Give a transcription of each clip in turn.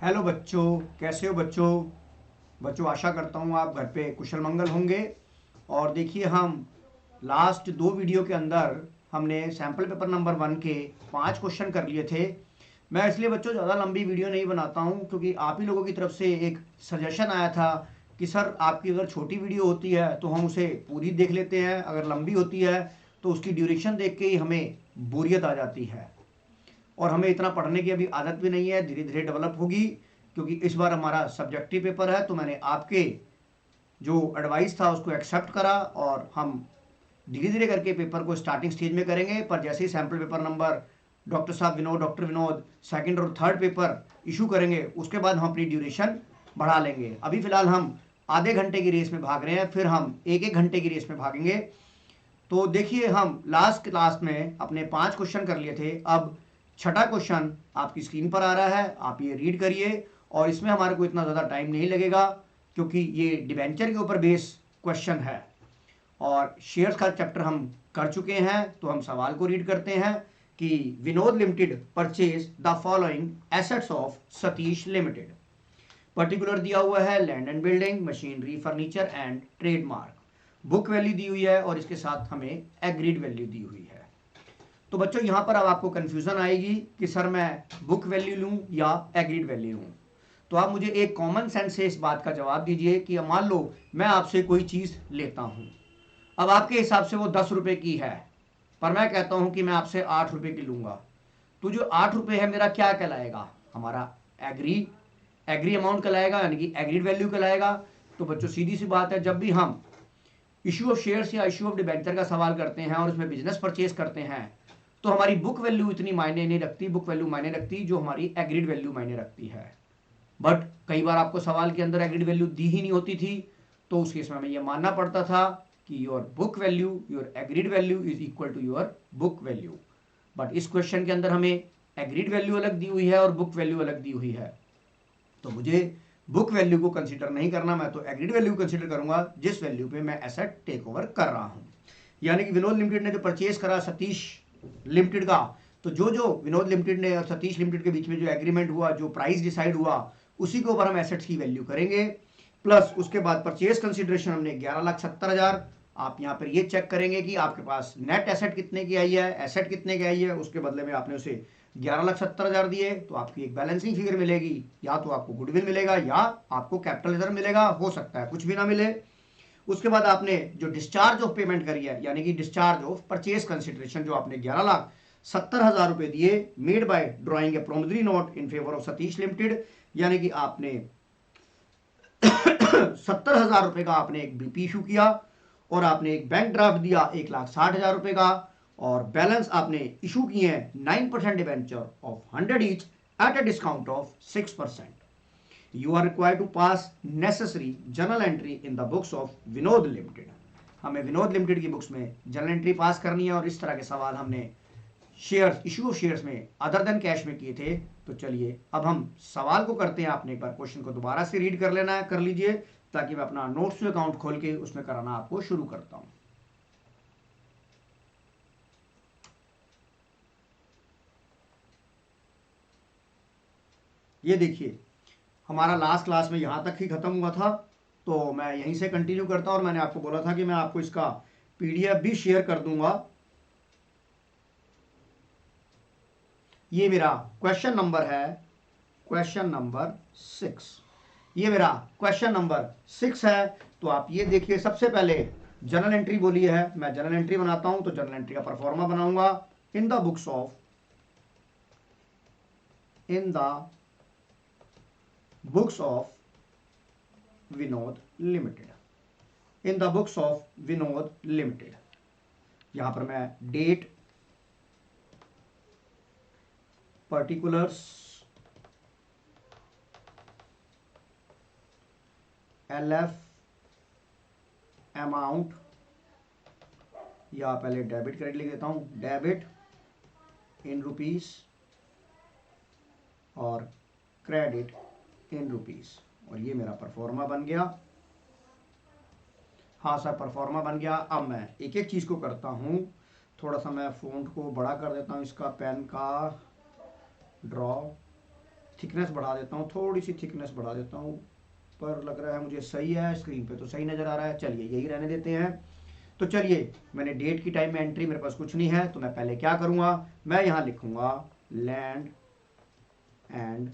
Hello बच्चों, कैसे हो बच्चों। बच्चों आशा करता हूँ आप घर पे कुशल मंगल होंगे। और देखिए, हम लास्ट दो वीडियो के अंदर हमने सैम्पल पेपर नंबर 1 के 5 क्वेश्चन कर लिए थे। मैं इसलिए बच्चों ज़्यादा लंबी वीडियो नहीं बनाता हूँ, क्योंकि आप ही लोगों की तरफ से एक सजेशन आया था कि सर आपकी अगर छोटी वीडियो होती है तो हम उसे पूरी देख लेते हैं, अगर लंबी होती है तो उसकी ड्यूरेशन देख के ही हमें बोरियत आ जाती है और हमें इतना पढ़ने की अभी आदत भी नहीं है, धीरे धीरे डेवलप होगी। क्योंकि इस बार हमारा सब्जेक्टिव पेपर है, तो मैंने आपके जो एडवाइस था उसको एक्सेप्ट करा और हम धीरे धीरे करके पेपर को स्टार्टिंग स्टेज में करेंगे। पर जैसे ही sample paper number doctor Vinod second और थर्ड पेपर इशू करेंगे, उसके बाद हम अपनी ड्यूरेशन बढ़ा लेंगे। अभी फिलहाल हम आधे घंटे की रेस में भाग रहे हैं, फिर हम एक एक घंटे की रेस में भागेंगे। तो देखिए, हम लास्ट क्लास में अपने 5 क्वेश्चन कर लिए थे। अब छठा क्वेश्चन आपकी स्क्रीन पर आ रहा है, आप ये रीड करिए। और इसमें हमारे को इतना ज़्यादा टाइम नहीं लगेगा, क्योंकि ये डिबेंचर के ऊपर बेस क्वेश्चन है और शेयर्स का चैप्टर हम कर चुके हैं। तो हम सवाल को रीड करते हैं कि Vinod limited purchase the following assets of Satish limited. Particular दिया हुआ है land and building, machinery, furniture and trademark. Book value दी हुई है और इसके साथ हमें एग्रीड वैल्यू दी हुई है। तो बच्चों यहाँ पर अब आपको कंफ्यूजन आएगी कि सर मैं बुक वैल्यू लूँ या एग्रीड वैल्यू लूँ। तो आप मुझे एक कॉमन सेंस से इस बात का जवाब दीजिए कि मान लो मैं आपसे कोई चीज़ लेता हूँ। अब आपके हिसाब से वो 10 रुपये की है, पर मैं कहता हूँ कि मैं आपसे 8 रुपये की लूँगा। तो जो 8 रुपये है मेरा क्या कहलाएगा? हमारा एग्री एग्री अमाउंट कहलाएगा, यानी कि एग्रीड वैल्यू कहलाएगा। तो बच्चों सीधी सी बात है, जब भी हम इशू ऑफ शेयर्स या इशू ऑफ डिबेंचर का सवाल करते हैं और उसमें बिजनेस परचेज करते हैं, तो हमारी बुक वैल्यू इतनी मायने नहीं रखती। बुक वैल्यू मायने रखती जो हमारी एग्रीड वैल्यू मायने रखती है। बट कई बार आपको सवाल के अंदर एग्रीड वैल्यू दी ही नहीं होती थी, तो उस केस में हमें यह मानना पड़ता था कि your book value, your agreed value is equal to your book value. But इस क्वेश्चन के अंदर हमें एग्रीड वैल्यू अलग दी हुई है और बुक वैल्यू अलग दी हुई है। तो मुझे बुक वैल्यू को कंसीडर नहीं करना, मैं तो एग्रीड वैल्यू कंसीडर करूंगा जिस वैल्यू पे मैं एसेट टेक ओवर कर रहा हूं। यानी कि विनोद लिमिटेड ने जो परचेज करा सतीश लिमिटेड का, तो जो जो विनोद लिमिटेड ने और सतीश लिमिटेड के बीच में जो एग्रीमेंट हुआ, जो प्राइस डिसाइड हुआ, उसी के ऊपर हम एसेट्स की वैल्यू करेंगे। प्लस उसके बाद परचेज कंसिडरेशन हमने 11,70,000। आप यहाँ पर ये चेक करेंगे कि आपके पास नेट एसेट कितने की आई है, एसेट कितने की आई है, उसके बदले में आपने उसे 11,70,000 दिए, तो आपकी एक बैलेंसिंग फिगर मिलेगी। या तो आपको गुडविल मिलेगा या आपको कैपिटल रिजर्व मिलेगा, हो सकता है कुछ भी ना मिले। उसके बाद आपने जो डिस्चार्ज ऑफ पेमेंट करी है, यानी कि डिस्चार्ज ऑफ परचेज कंसिडरेशन, जो आपने 11,70,000 रुपए दिए, made by drawing a promissory note in favour of Satish limited, यानी कि आपने 70,000 रुपए का आपने एक बीपी इशू किया और आपने एक बैंक ड्राफ्ट दिया 1,60,000 रुपए का, और बैलेंस आपने इशू किए हैं 9% debenture of 100 each at a discount of 6%। You are required to pass necessary journal entry in the books of Vinod limited. हमें विनोद लिमिटेड की बुक्स में जर्नल एंट्री पास करनी है, और इस तरह के सवाल हमने शेयर्स, इशू ऑफ शेयर्स में अदर देन कैश में किए थे। तो चलिए अब हम सवाल को करते हैं। आपने एक बार क्वेश्चन को दोबारा से रीड कर लेना है, कर लीजिए, ताकि मैं अपना नोट्स अकाउंट खोल के उसमें कराना आपको शुरू करता हूं। ये देखिए, हमारा लास्ट क्लास में यहां तक ही खत्म हुआ था, तो मैं यहीं से कंटिन्यू करता हूं। और मैंने आपको बोला था कि मैं आपको इसका पीडीएफ भी शेयर कर दूंगा। ये मेरा क्वेश्चन नंबर है, क्वेश्चन नंबर 6। ये मेरा क्वेश्चन नंबर 6 है। तो आप ये देखिए, सबसे पहले जर्नल एंट्री बोली है, मैं जर्नल एंट्री बनाता हूं। तो जर्नल एंट्री का परफॉर्मा बनाऊंगा इन the books of Vinod limited, in the books of Vinod limited. यहां पर मैं डेट, पर्टिकुलर्स, एलएफ, अमाउंट, या पहले डेबिट क्रेडिट लिख देता हूं, डेबिट इन रुपीस और क्रेडिट इन रुपीस। और ये मेरा परफॉर्मा बन गया। हाँ सर, परफॉर्मा बन गया। अब मैं एक एक चीज़ को करता हूँ। थोड़ा सा मैं फ़ॉन्ट को बड़ा कर देता हूँ, इसका पेन का ड्रॉ, थिकनेस बढ़ा देता हूँ, थोड़ी सी थिकनेस बढ़ा देता हूँ, पर लग रहा है मुझे सही है, स्क्रीन पे तो सही नज़र आ रहा है। चलिए यही रहने देते हैं। तो चलिए, मैंने डेट की टाइम में एंट्री, मेरे पास कुछ नहीं है, तो मैं पहले क्या करूँगा, मैं यहाँ लिखूँगा land and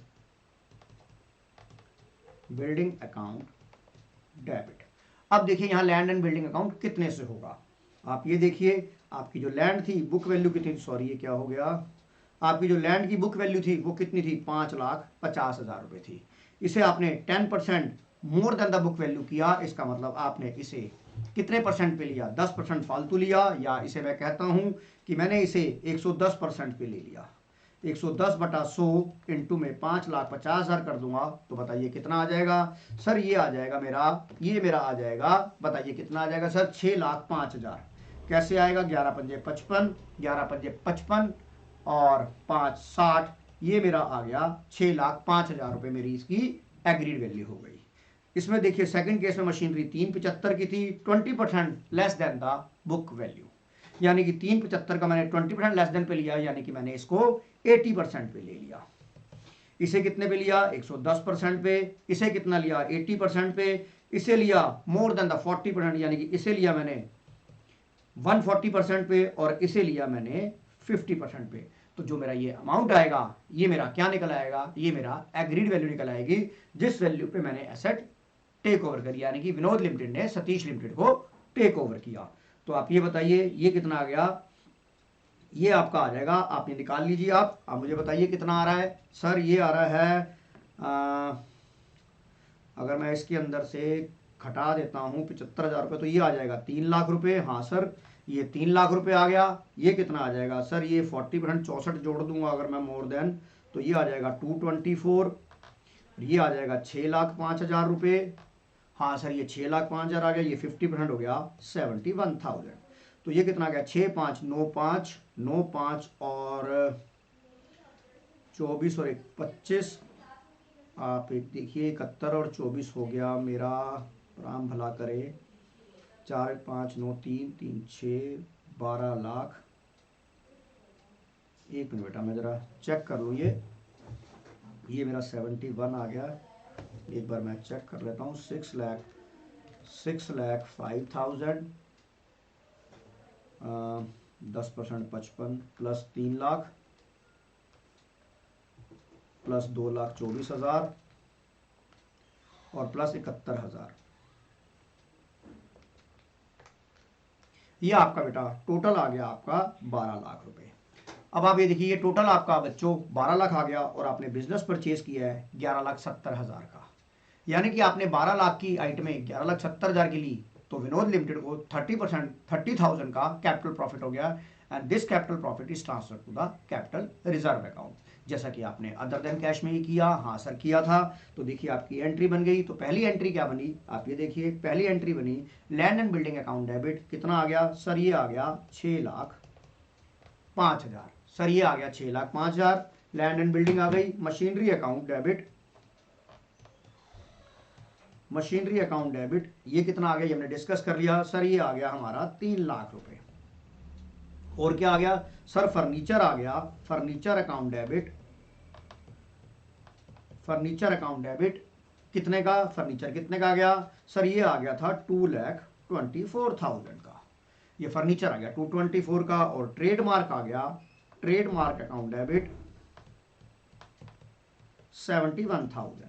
building account debit. अब देखिए यहाँ लैंड एंड बिल्डिंग अकाउंट कितने से होगा। आप ये देखिए, आपकी जो लैंड थी बुक वैल्यू कितनी, सॉरी ये क्या हो गया, आपकी जो लैंड की बुक वैल्यू थी वो कितनी थी, 5,50,000 रुपये थी। इसे आपने 10% more than the book value किया, इसका मतलब आपने इसे कितने परसेंट पे लिया, 10% फालतू लिया, या इसे मैं कहता हूँ कि मैंने इसे 110% पे ले लिया। 110/100 इंटू में 5,50,000 कर दूंगा, तो बताइए कितना आ जाएगा सर, ये आ जाएगा मेरा, ये मेरा आ जाएगा, बताइए कितना आ जाएगा सर, 6,05,000। कैसे आएगा, 11 पंजे 55, 11 पंजे 55 और 5 60, ये मेरा आ गया 6,05,000 रुपये, मेरी इसकी एग्रीड वैल्यू हो गई। इसमें देखिए सेकंड केस में मशीनरी 375 की थी, 20% less than the book value, यानी कि 375 का मैंने 20% लेस देन पे लिया, यानी कि मैंने इसको 80% पे ले लिया। इसे कितने पे लिया, 110% पे। इसे कितना लिया, 80% पे। इसे लिया मोर देन द 40%, यानी कि इसे लिया मैंने 140% पे, और इसे लिया मैंने 50% पे। तो जो मेरा ये अमाउंट आएगा, ये मेरा क्या निकल आएगा, ये मेरा एग्रीड वैल्यू निकल आएगी, जिस वैल्यू पे मैंने एसेट टेक ओवर करी, यानी कि विनोद लिमिटेड ने सतीश लिमिटेड को टेक ओवर किया। तो आप ये बताइए ये कितना आ गया, ये आपका आ जाएगा, आप ये निकाल लीजिए। आप मुझे बताइए कितना आ रहा है सर, ये आ रहा है अगर मैं इसके अंदर से घटा देता हूँ 75,000 रुपये, तो ये आ जाएगा 3 लाख रुपये। हाँ सर, ये 3 लाख रुपये आ गया। ये कितना आ जाएगा सर, ये 40% 64 जोड़ दूंगा अगर मैं मोर देन, तो ये आ जाएगा 224, ये आ जाएगा 6,05,000 रुपये। हाँ सर, ये 6,05,000 आ गया, ये 50% हो गया 71,000। तो ये कितना आ गया, 6,5,9,5,9,5 और 24 और 1,25, आप एक देखिए 71 और 24 हो गया मेरा, राम भला करे, 4,5,9,3,3,6 12 लाख। एक मिनट बेटा मैं ज़रा चेक कर लूँ, ये मेरा 71 आ गया, एक बार मैं चेक कर लेता हूँ। 6,05,000, 10% 55 प्लस 3 लाख प्लस 2,24,000 और प्लस 71,000, ये आपका बेटा टोटल आ गया आपका 12 लाख रुपए। अब आप ये देखिए, ये टोटल आपका बच्चों 12 लाख आ गया, और आपने बिजनेस परचेज किया है 11,70,000 का, यानी कि आपने 12 लाख की आइटमें 11,70,000 की ली, तो विनोद लिमिटेड को 30% 30,000 का कैपिटल प्रॉफिट हो गया, and this capital profit is transfer to the capital reserve account, जैसा कि आपने अदर देन कैश में ही किया। हाँ सर किया था। तो देखिए आपकी एंट्री बन गई। तो पहली एंट्री क्या बनी, आप ये देखिए, पहली एंट्री बनी land and building account debit, कितना आ गया सर, ये आ गया 6,05,000, सर ये आ गया 6,05,000, लैंड एंड बिल्डिंग आ गई। Machinery account debit, machinery account debit, ये कितना आ गया, ये हमने डिस्कस कर लिया सर, ये आ गया हमारा 3 लाख रुपए। और क्या आ गया सर, फर्नीचर आ गया, furniture account debit, furniture account debit कितने का, फर्नीचर कितने का आ गया सर, ये आ गया था 2,24,000 का, ये फर्नीचर आ गया 224 का। और ट्रेडमार्क आ गया, ट्रेडमार्क अकाउंट डेबिट 71,000।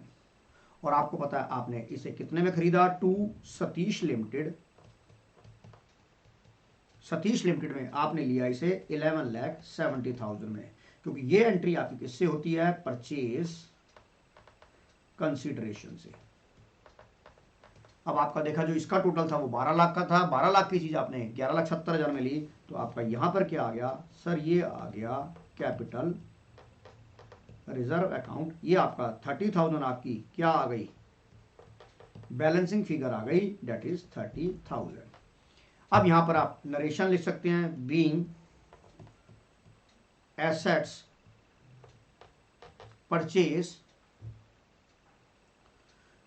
और आपको पता है आपने इसे कितने में खरीदा, to Satish limited, Satish limited में आपने लिया इसे 11,70,000 में, क्योंकि ये एंट्री आपकी किससे होती है, परचेज कंसीडरेशन से। अब आपका देखा जो इसका टोटल था वो 12 लाख का था, 12 लाख की चीज आपने 11,70,000 में ली, तो आपका यहां पर क्या आ गया सर, ये आ गया कैपिटल रिजर्व अकाउंट, ये आपका 30,000 आपकी क्या आ गई, बैलेंसिंग फिगर आ गई, डेट इज 30,000। अब यहां पर आप नरेशन लिख सकते हैं, being assets purchase,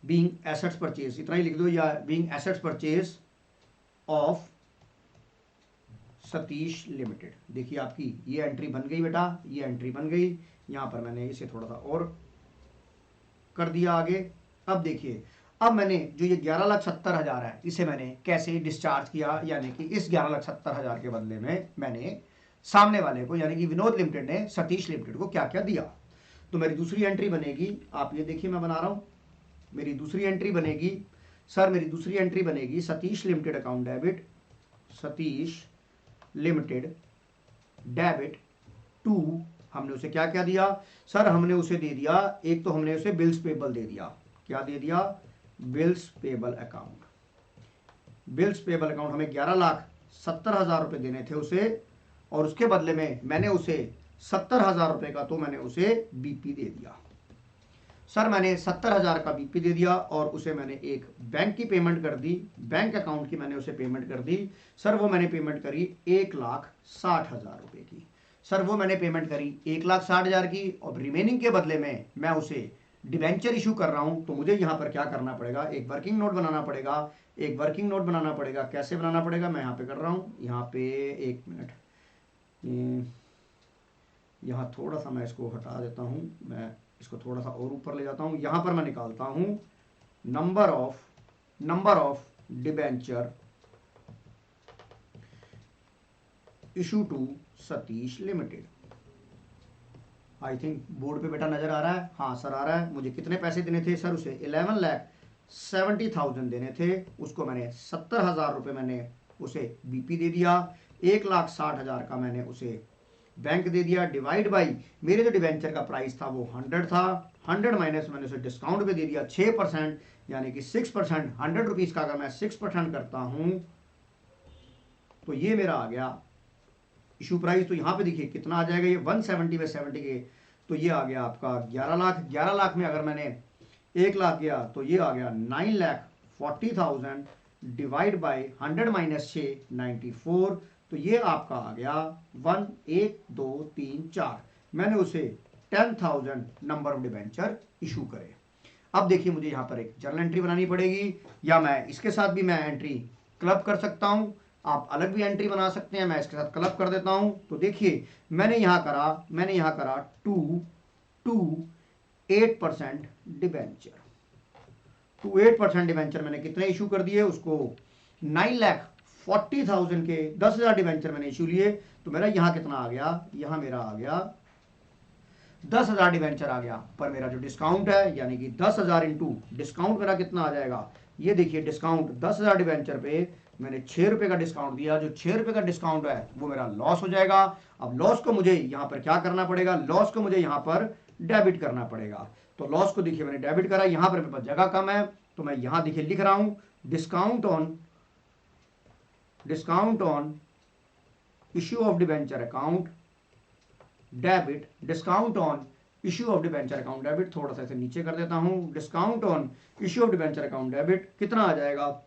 being assets purchase इतना ही लिख दो, या being assets purchase of Satish limited. देखिए आपकी ये एंट्री बन गई बेटा, ये एंट्री बन गई। यहां पर मैंने इसे थोड़ा सा और कर दिया आगे। अब देखिए, अब मैंने जो ये 11,70,000 है इसे मैंने कैसे डिस्चार्ज किया, यानी कि इस 11,70,000 के बदले में मैंने सामने वाले को यानी कि विनोद लिमिटेड ने सतीश लिमिटेड को क्या क्या दिया। तो मेरी दूसरी एंट्री बनेगी, आप ये देखिए मैं बना रहा हूं, मेरी दूसरी एंट्री बनेगी सर, मेरी दूसरी एंट्री बनेगी Satish limited account debit, Satish limited debit to, हमने उसे क्या क्या दिया सर, हमने उसे दे दिया, एक तो हमने उसे बिल्स पेबल दे दिया, क्या दे दिया, bills payable account. Bills payable account हमें 11,70,000 रुपए देने थे उसे, और उसके बदले में मैंने उसे 70,000 रुपए का तो मैंने उसे बीपी दे दिया। सर मैंने 70,000 का बीपी दे दिया और उसे मैंने एक बैंक की पेमेंट कर दी, बैंक अकाउंट की मैंने उसे पेमेंट कर दी। सर वो मैंने पेमेंट करी 1,60,000 रुपए की। सर वो मैंने पेमेंट करी 1,60,000 की, और रिमेनिंग के बदले में मैं उसे डिबेंचर इशू कर रहा हूं। तो मुझे यहाँ पर क्या करना पड़ेगा, एक वर्किंग नोट बनाना पड़ेगा, एक वर्किंग नोट बनाना पड़ेगा। कैसे बनाना पड़ेगा, मैं यहाँ पे कर रहा हूँ, यहाँ पे एक मिनट, यहाँ थोड़ा सा मैं इसको हटा देता हूँ, मैं इसको थोड़ा सा और ऊपर ले जाता हूँ। यहाँ पर मैं निकालता हूँ number of debenture issue to Satish limited. I think board पे बेटा नजर आ रहा है, हाँ सर आ रहा है। मुझे कितने पैसे देने थे सर, उसे 11,70,000 देने थे, उसको मैंने 70,000 रुपये मैंने उसे बीपी दे दिया, 1,60,000 का मैंने उसे बैंक दे दिया, डिवाइड बाई मेरे जो डिवेंचर का प्राइस था वो 100 था, 100 माइनस मैंने उसे डिस्काउंट पे दे दिया 6%, यानी कि 6%, 100 रुपीज़ का अगर मैं 6% करता हूँ तो ये मेरा आ गया इशू प्राइस। तो यहाँ पे देखिए कितना आ जाएगा, ये 170 बाई 70 के, तो ये आ गया आपका 11 लाख। 11 लाख में अगर मैंने 1 लाख गया तो ये आ गया 9,40,000 डिवाइड बाई 100 माइनस 6 94, तो ये आपका आ गया 1 1 2 3 4। मैंने उसे 10,000 नंबर ऑफ डिबेंचर इशू करे। अब देखिए मुझे यहाँ पर एक जर्नल एंट्री बनानी पड़ेगी, या मैं इसके साथ भी मैं एंट्री क्लब कर सकता हूँ, आप अलग भी एंट्री बना सकते हैं, मैं इसके साथ क्लब कर देता हूँ। तो देखिए मैंने यहाँ करा 8% डिबेंचर, 8% डिबेंचर मैंने कितने इशू कर दिए उसको, 9,40,000 के 10,000 डिबेंचर मैंने इशू लिए। तो मेरा यहाँ कितना आ गया, यहाँ मेरा आ गया 10,000 डिबेंचर आ गया, पर मेरा जो डिस्काउंट है यानी कि 10,000 इंटू डिस्काउंट मेरा कितना आ जाएगा, ये देखिए डिस्काउंट 10,000 डिबेंचर पे मैंने 6 रुपए का डिस्काउंट दिया, जो 6 रुपए का डिस्काउंट है वो मेरा लॉस हो जाएगा। अब लॉस को मुझे यहाँ पर क्या करना पड़ेगा, लॉस को मुझे यहाँ पर डेबिट करना पड़ेगा। तो लॉस को देखिए मैंने डेबिट करा, यहाँ पर मेरे पास जगह कम है तो मैं यहाँ देखिए लिख रहा हूँ discount on issue of debenture account debit, discount on issue of debenture account debit, थोड़ा सा इसे नीचे कर देता हूँ, discount on issue of debenture account debit कितना आ जाएगा,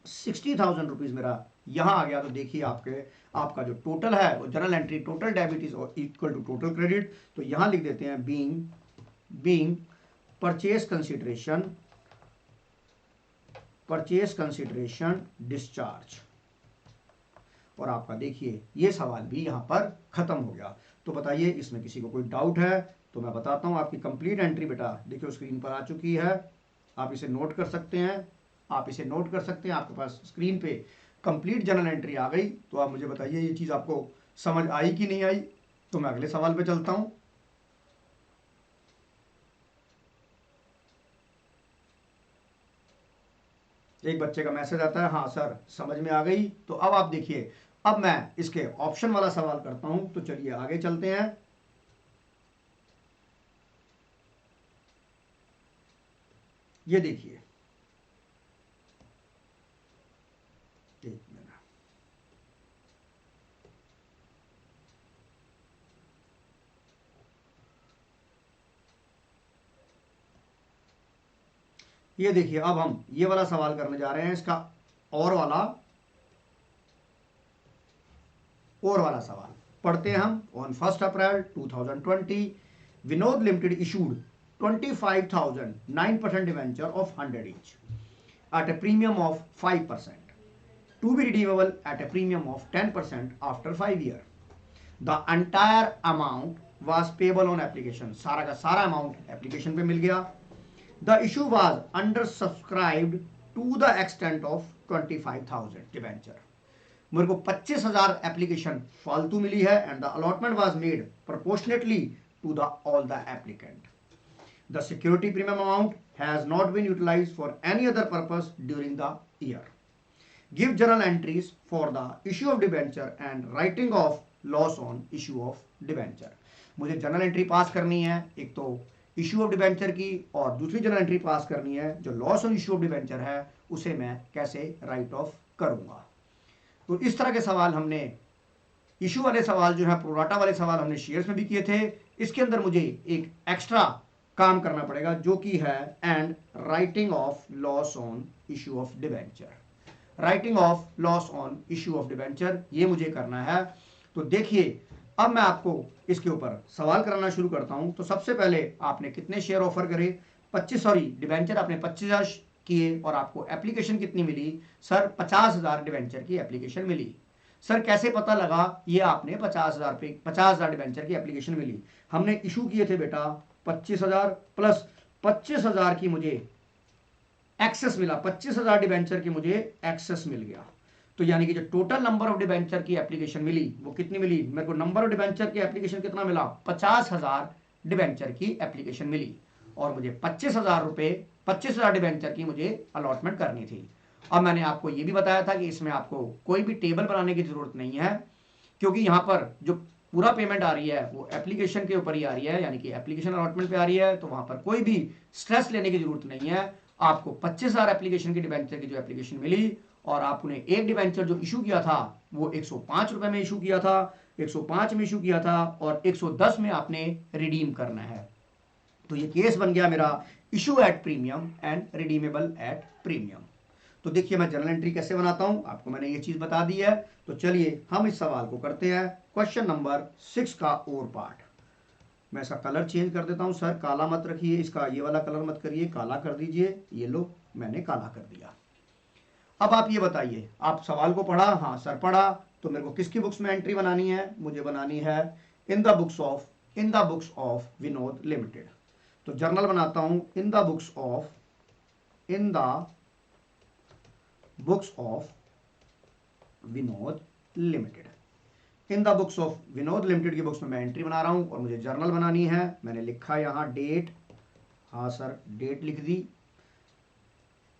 60,000 रुपीज मेरा यहां आ गया। तो देखिए आपका जो टोटल है वो general entry total debit is equal to total credit. तो यहां लिख देते हैं बीइंग परचेज कंसीडरेशन डिस्चार्ज, और आपका देखिए ये सवाल भी यहां पर खत्म हो गया। तो बताइए इसमें किसी को कोई डाउट है तो मैं बताता हूं। आपकी कंप्लीट एंट्री बेटा देखिए स्क्रीन पर आ चुकी है, आप इसे नोट कर सकते हैं, आपके पास स्क्रीन पे कंप्लीट जर्नल एंट्री आ गई। तो आप मुझे बताइए ये चीज़ आपको समझ आई कि नहीं आई। तो मैं अगले सवाल पे चलता हूं। एक बच्चे का मैसेज आता है, हाँ सर समझ में आ गई। तो अब आप देखिए, अब मैं इसके ऑप्शन वाला सवाल करता हूं। तो चलिए आगे चलते हैं। ये देखिए ये देखिए अब हम ये वाला सवाल करने जा रहे हैं, इसका और वाला सवाल पढ़ते हैं हम। On 1 April 2020 Vinod limited issued 25,000 9% debenture of 100 each at a premium of 5% to be redeemable at a premium of 10% after 5 years. The entire amount was payable on application. सारा का सारा अमाउंट एप्लीकेशन पे मिल गया। The issue was under subscribed to the extent of 25,000 debenture. मेरे को 25,000 application फालतू मिली है and the allotment was made proportionately to the all the applicant. The security premium amount has not been utilised for any other purpose during the year. Give journal entries for the issue of debenture and writing off loss on issue of debenture. मुझे journal entry pass करनी है, एक तो issue of debenture की, और दूसरी journal entry pass करनी है जो loss on issue of debenture है उसे मैं कैसे राइट ऑफ करूंगा। तो इस तरह के सवाल हमने, इशू वाले सवाल जो है, प्रोराटा वाले सवाल हमने शेयर्स में भी किए थे। इसके अंदर मुझे एक एक्स्ट्रा काम करना पड़ेगा जो कि है and writing off loss on issue of debenture. Writing off loss on issue of debenture ये मुझे करना है। तो देखिए अब मैं आपको इसके ऊपर सवाल कराना शुरू करता हूं। तो सबसे पहले आपने कितने शेयर ऑफर करे? 25, सॉरी डिबेंचर आपने 25,000 किए और आपको एप्लीकेशन कितनी मिली? सर 50,000 डिबेंचर की एप्लीकेशन मिली। सर कैसे पता लगा? ये आपने 50,000 डिबेंचर की एप्लीकेशन मिली। हमने इशू किए थे बेटा 25,000 प्लस 25,000 की मुझे एक्सेस मिला, 25,000 डिबेंचर की मुझे एक्सेस मिल गया। तो यानी कि जो टोटल नंबर ऑफ डिबेंचर की एप्लीकेशन मिली वो कितनी मिली? मेरे को नंबर ऑफ डिबेंचर की एप्लीकेशन कितना मिला? 50,000 डिबेंचर की एप्लीकेशन मिली और मुझे 25,000 रुपए, 25,000 डिबेंचर की मुझे अलॉटमेंट करनी थी। अब मैंने आपको ये भी बताया था कि इसमें आपको कोई भी टेबल बनाने की जरूरत नहीं है, क्योंकि यहाँ पर जो पूरा पेमेंट आ रही है वो एप्लीकेशन के ऊपर ही आ रही है, यानी कि एप्लीकेशन अलॉटमेंट पे आ रही है। तो वहां पर कोई भी स्ट्रेस लेने की जरूरत नहीं है। आपको 25,000 एप्लीकेशन की डिबेंचर की जो एप्लीकेशन मिली और आपने एक डिबेंचर जो इशू किया था वो 105 रुपए में इशू किया था, 105 में इशू किया था और 110 में आपने रिडीम करना है। तो ये केस बन गया मेरा issue at premium and redeemable at premium. तो देखिए मैं जर्नल एंट्री कैसे बनाता हूं, आपको मैंने ये चीज बता दी है। तो चलिए हम इस सवाल को करते हैं, क्वेश्चन नंबर 6 का और पार्ट। मैं इसका कलर चेंज कर देता हूं। सर काला मत रखिए, इसका ये वाला कलर मत करिए, काला कर दीजिए। ये लो मैंने काला कर दिया। अब आप ये बताइए, आप सवाल को पढ़ा? हाँ सर पढ़ा। तो मेरे को किसकी बुक्स में एंट्री बनानी है? मुझे बनानी है इन the books of Vinod limited. तो जर्नल बनाता हूं इन the books of Vinod limited. In the books of Vinod limited की बुक्स में मैं एंट्री बना रहा हूं और मुझे जर्नल बनानी है। मैंने लिखा यहां डेट, हाँ सर डेट लिख दी।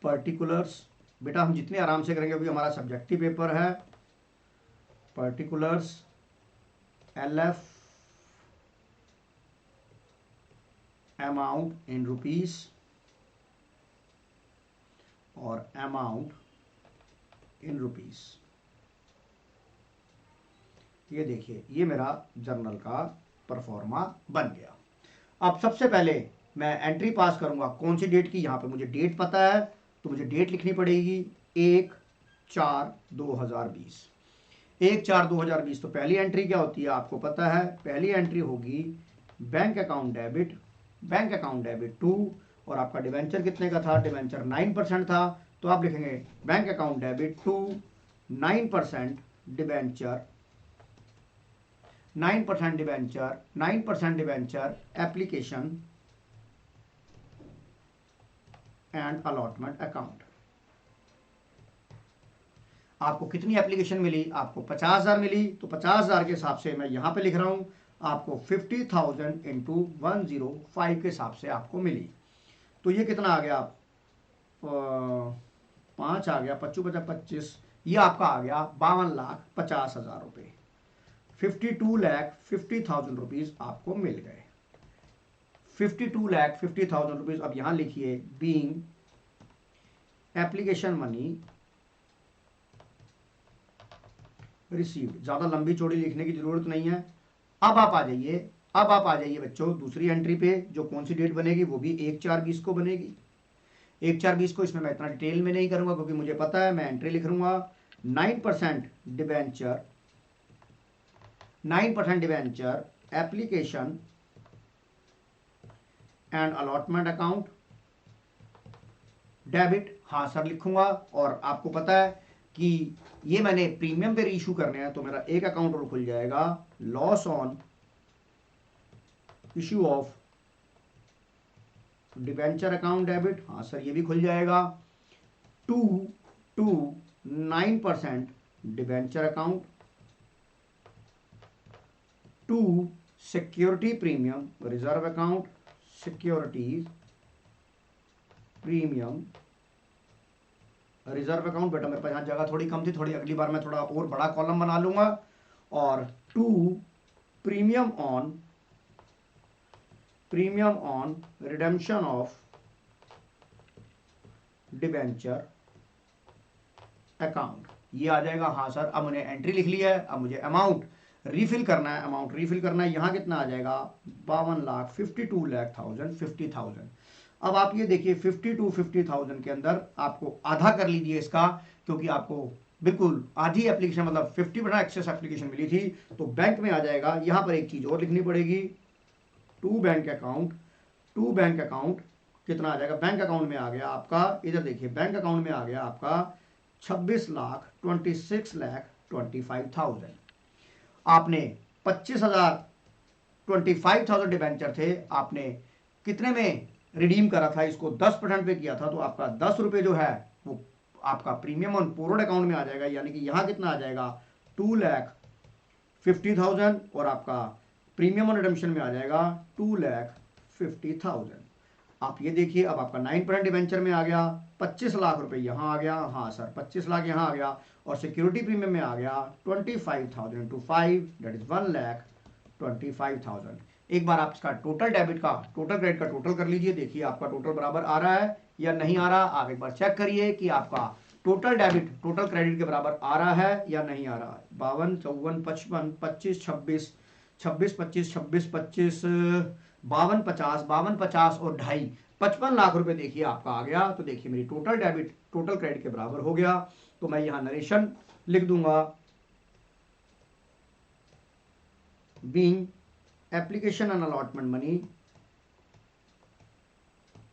पर्टिकुलर्स, बेटा हम जितने आराम से करेंगे, अभी हमारा सब्जेक्टिव पेपर है। Particulars LF amount in rupees और अमाउंट इन रुपीस। ये देखिए ये मेरा जर्नल का परफॉर्मा बन गया। अब सबसे पहले मैं एंट्री पास करूंगा कौन सी डेट की? यहां पे मुझे डेट पता है तो मुझे डेट लिखनी पड़ेगी 1/4/2020। 1/4/2020। तो पहली एंट्री क्या होती है आपको पता है? पहली एंट्री होगी बैंक अकाउंट डेबिट टू, और आपका डिवेंचर कितने का था? डिवेंचर 9% था। तो आप लिखेंगे bank account debit to 9% debenture, 9% debenture application and allotment account. आपको कितनी एप्लीकेशन मिली? आपको 50,000 मिली। तो 50,000 के हिसाब से मैं यहां पे लिख रहा हूं आपको 50,000 इंटू 105 के हिसाब से आपको मिली। तो ये कितना आ गया? 5 आ गया, 25, ये आपका आ गया 52,50,000 रुपये। 52,50,000 रुपीज आपको मिल गए। 52,50,000 रुपीज। अब यहां लिखिए बीइंग एप्लीकेशन मनी रिसीव्ड। ज्यादा लंबी चौड़ी लिखने की जरूरत नहीं है। अब आप आ जाइए बच्चों दूसरी एंट्री पे, जो कौन सी डेट बनेगी? वो भी 1/4/20 को बनेगी। 1/4/20 को इसमें मैं इतना डिटेल में नहीं करूंगा क्योंकि मुझे पता है। मैं एंट्री लिख लूंगा 9% debenture, 9% debenture application and allotment account debit. हाँ सर लिखूंगा। और आपको पता है कि ये मैंने प्रीमियम पे रीइशू करने हैं, तो मेरा एक अकाउंट और खुल जाएगा loss on issue of debenture account debit, हाँ सर ये भी खुल जाएगा। 9% debenture account, 2 security premium reserve account, securities premium reserve account. बेटा मेरे पास यहाँ जगह थोड़ी कम थी, थोड़ी अगली बार मैं थोड़ा और बड़ा कॉलम बना लूंगा। और 2 premium on redemption of debenture account, ये आ जाएगा। हाँ सर अब मैंने एंट्री लिख लिया है, अब मुझे अमाउंट रीफिल करना है। अमाउंट रीफिल करना है, यहाँ कितना आ जाएगा 52,52,50,000 50,000। अब आप ये देखिए 50,000 के अंदर आपको आधा कर लीजिए इसका, क्योंकि आपको बिल्कुल आधी एप्लीकेशन मतलब 50% एक्सेस एप्लीकेशन मिली थी, तो बैंक में आ जाएगा। यहाँ पर एक चीज और लिखनी पड़ेगी, टू बैंक अकाउंट कितना आ जाएगा, बैंक अकाउंट में आ गया आपका, इधर देखिए बैंक अकाउंट में आ गया आपका 26,26,25,000। आपने 25,000 डिबेंचर थे, आपने कितने में रिडीम करा था, इसको 10% पे किया था, तो आपका 10 रुपये जो है वो आपका प्रीमियम ऑन बोरोड अकाउंट में आ जाएगा। यानी कि यहाँ कितना आ जाएगा 2,50,000 और आपका प्रीमियम ऑन रिडेम्पशन में आ जाएगा 2,50,000। आप ये देखिए अब आपका 9% डिबेंचर में आ गया, 25 लाख रुपए यहाँ आ गया। हाँ सर 25 लाख यहाँ आ गया, और सिक्योरिटी प्रीमियम में आ गया 25,000 into 5 दैट इज 1,25,000। एक बार आप इसका टोटल डेबिट का टोटल क्रेडिट का टोटल कर लीजिए, देखिए आपका टोटल बराबर आ रहा है या नहीं आ रहा। आप एक बार चेक करिए कि आपका टोटल डेबिट टोटल क्रेडिट के बराबर आ रहा है या नहीं आ रहा है। 52, 54, 55, 25, 26, 26, 25, 26, 25, 52, 50, 52, 50 और 2.5 55 लाख रुपए देखिए आपका आ गया। तो देखिए मेरी टोटल डेबिट टोटल क्रेडिट के बराबर हो गया। तो मैं यहां नरेशन लिख दूंगा, being application and allotment money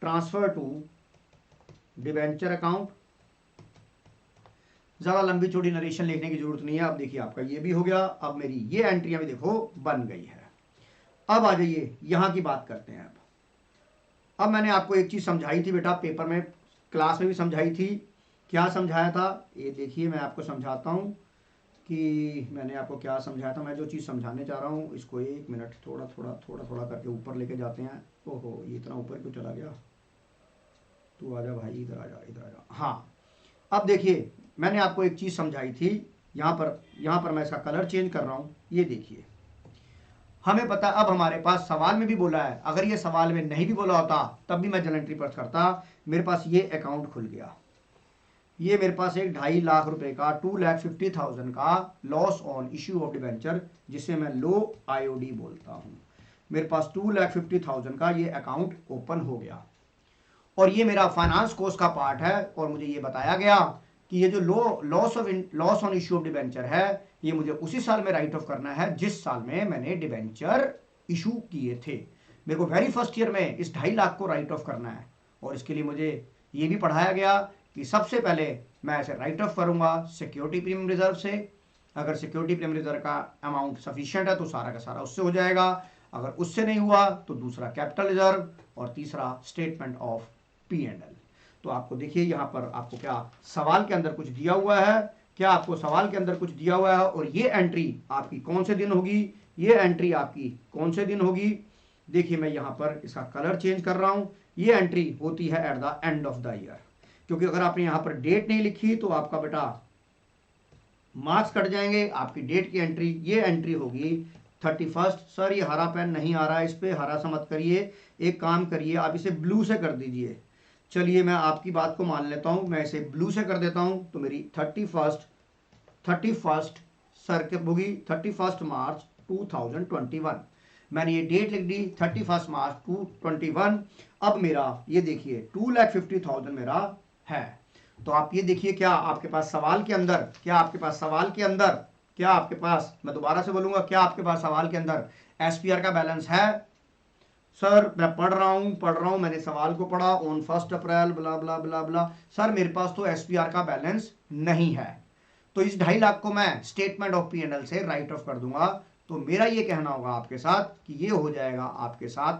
transfer to debenture account. ज्यादा लंबी चौड़ी नरेशन लिखने की जरूरत नहीं है। अब देखिए आपका ये भी हो गया। अब मेरी ये एंट्रियां भी देखो बन गई है। अब आ जाइए यहां की बात करते हैं। अब मैंने आपको एक चीज समझाई थी बेटा, पेपर में क्लास में भी समझाई थी। क्या समझाया था ये देखिए, मैं आपको समझाता हूं कि मैंने आपको क्या समझाया था। मैं जो चीज़ समझाने चाह रहा हूँ इसको एक मिनट थोड़ा थोड़ा करके ऊपर लेके जाते हैं। ओहो ये इतना ऊपर क्यों चला गया, तू आजा भाई, इधर आजा। हाँ अब देखिए मैंने आपको एक चीज़ समझाई थी। यहाँ पर मैं इसका कलर चेंज कर रहा हूँ। ये देखिए हमें पता, अब हमारे पास सवाल में भी बोला है, अगर ये सवाल में नहीं भी बोला होता तब भी मैं जर्नल एंट्री पर करता। मेरे पास ये अकाउंट खुल गया, ये मेरे पास एक 2.5 लाख रुपए का 2,50,000 का loss on issue of debenture, जिसे मैं लो आईओडी बोलता हूं। मेरे पास 2,50,000 का ये अकाउंट ओपन हो गया, और ये मेरा फाइनेंस कोर्स का पार्ट है। और मुझे ये बताया गया कि ये जो loss on issue of debenture है, ये मुझे उसी साल में राइट ऑफ करना है जिस साल में मैंने डिबेंचर इशू किए थे। मेरे को वेरी फर्स्ट ईयर में इस 2.5 लाख को राइट ऑफ करना है, और इसके लिए मुझे ये भी पढ़ाया गया कि सबसे पहले मैं ऐसे राइट ऑफ करूंगा सिक्योरिटी प्रीमियम रिजर्व से। अगर सिक्योरिटी प्रीमियम रिजर्व का अमाउंट सफिशिएंट है तो सारा का सारा उससे हो जाएगा, अगर उससे नहीं हुआ तो दूसरा कैपिटल रिजर्व, और तीसरा स्टेटमेंट ऑफ P&L। तो आपको देखिए यहाँ पर आपको क्या सवाल के अंदर कुछ दिया हुआ है, क्या आपको सवाल के अंदर कुछ दिया हुआ है, और ये एंट्री आपकी कौन से दिन होगी, ये एंट्री आपकी कौन से दिन होगी। देखिए मैं यहाँ पर इसका कलर चेंज कर रहा हूँ। ये एंट्री होती है at the end of the year, क्योंकि अगर आपने यहाँ पर डेट नहीं लिखी तो आपका बेटा मार्क्स कट जाएंगे। आपकी डेट की एंट्री, ये एंट्री होगी 31। सर ये हरा पेन नहीं आ रहा है, इस पर हरा सा मत करिए, एक काम करिए आप इसे ब्लू से कर दीजिए। चलिए मैं आपकी बात को मान लेता हूँ, मैं इसे ब्लू से कर देता हूँ। तो मेरी 31 सर के होगी 31 मार्च 2021। मैंने ये डेट लिख दी 31 मार्च 2021। अब मेरा ये देखिए 2,50,000 मेरा है। तो आप ये देखिए क्या आपके पास सवाल के अंदर, मैं दोबारा से बोलूंगा, क्या आपके पास सवाल के अंदर एसपीआर का बैलेंस है। सर मैं पढ़ रहा हूं, मैंने सवाल को पढ़ा, on 1 April blah blah blah blah. Sir मेरे पास तो एसपीआर का बैलेंस नहीं है, तो इस 2.5 लाख को मैं स्टेटमेंट ऑफ P&L से राइट ऑफ कर दूंगा। तो मेरा ये कहना होगा आपके साथ कि ये हो जाएगा आपके साथ,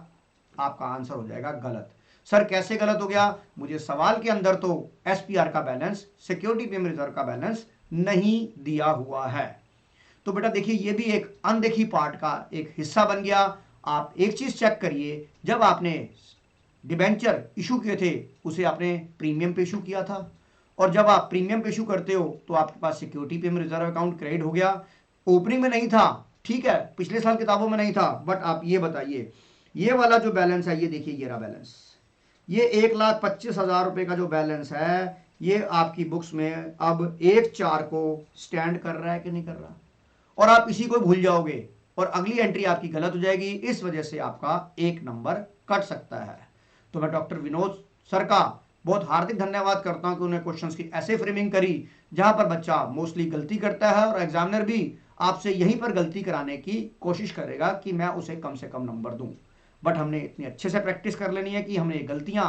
आपका आंसर हो जाएगा गलत। सर कैसे गलत हो गया? मुझे सवाल के अंदर तो एसपीआर का बैलेंस, सिक्योरिटी प्रीमियम रिजर्व का बैलेंस नहीं दिया हुआ है। तो बेटा देखिए ये भी एक अनदेखी पार्ट का एक हिस्सा बन गया। आप एक चीज चेक करिए, जब आपने डिबेंचर इशू किए थे उसे आपने प्रीमियम पे इशू किया था, और जब आप प्रीमियम पे इशू करते हो तो आपके पास security premium reserve account credit हो गया। ओपनिंग में नहीं था, ठीक है, पिछले साल किताबों में नहीं था, बट आप ये बताइए ये वाला जो बैलेंस है, ये देखिए ये रहा बैलेंस, ये 1,25,000 रुपए का जो बैलेंस है ये आपकी बुक्स में अब 1/4 को स्टैंड कर रहा है कि नहीं कर रहा? और आप इसी को भूल जाओगे और अगली एंट्री आपकी गलत हो जाएगी, इस वजह से आपका 1 नंबर कट सकता है। तो मैं डॉक्टर विनोद सर का बहुत हार्दिक धन्यवाद करता हूं कि उन्होंने क्वेश्चंस की ऐसे फ्रेमिंग करी जहां पर बच्चा मोस्टली गलती करता है और एग्जामिनर भी आपसे यहीं पर गलती कराने की कोशिश करेगा कि मैं उसे कम से कम नंबर दूं। बट हमने इतनी अच्छे से प्रैक्टिस कर लेनी है कि हमने गलतियां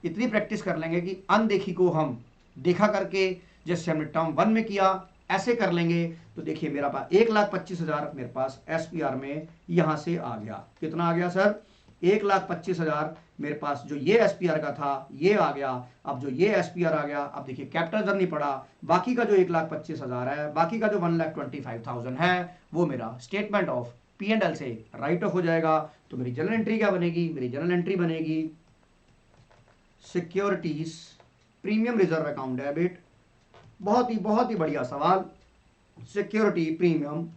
इतनी प्रैक्टिस कर लेंगे कि अनदेखी को हम देखा करके, जैसे हमने टर्म 1 में किया ऐसे कर लेंगे। तो देखिए मेरा पास 1,25,000 मेरे पास एसपीआर में यहां से आ गया। कितना आ गया सर? 1,25,000 मेरे पास जो ये एसपीआर का था ये आ गया। अब जो ये एसपीआर आ गया, अब देखिए कैपिटल जर नहीं पड़ा, बाकी का जो 1,25,000 है, बाकी का जो 1,25,000 है वो मेरा statement of P and L से राइट ऑफ हो जाएगा। तो मेरी जनरल एंट्री क्या बनेगी? मेरी जनरल एंट्री बनेगी securities premium reserve account debit. बहुत ही बढ़िया सवाल। Security premium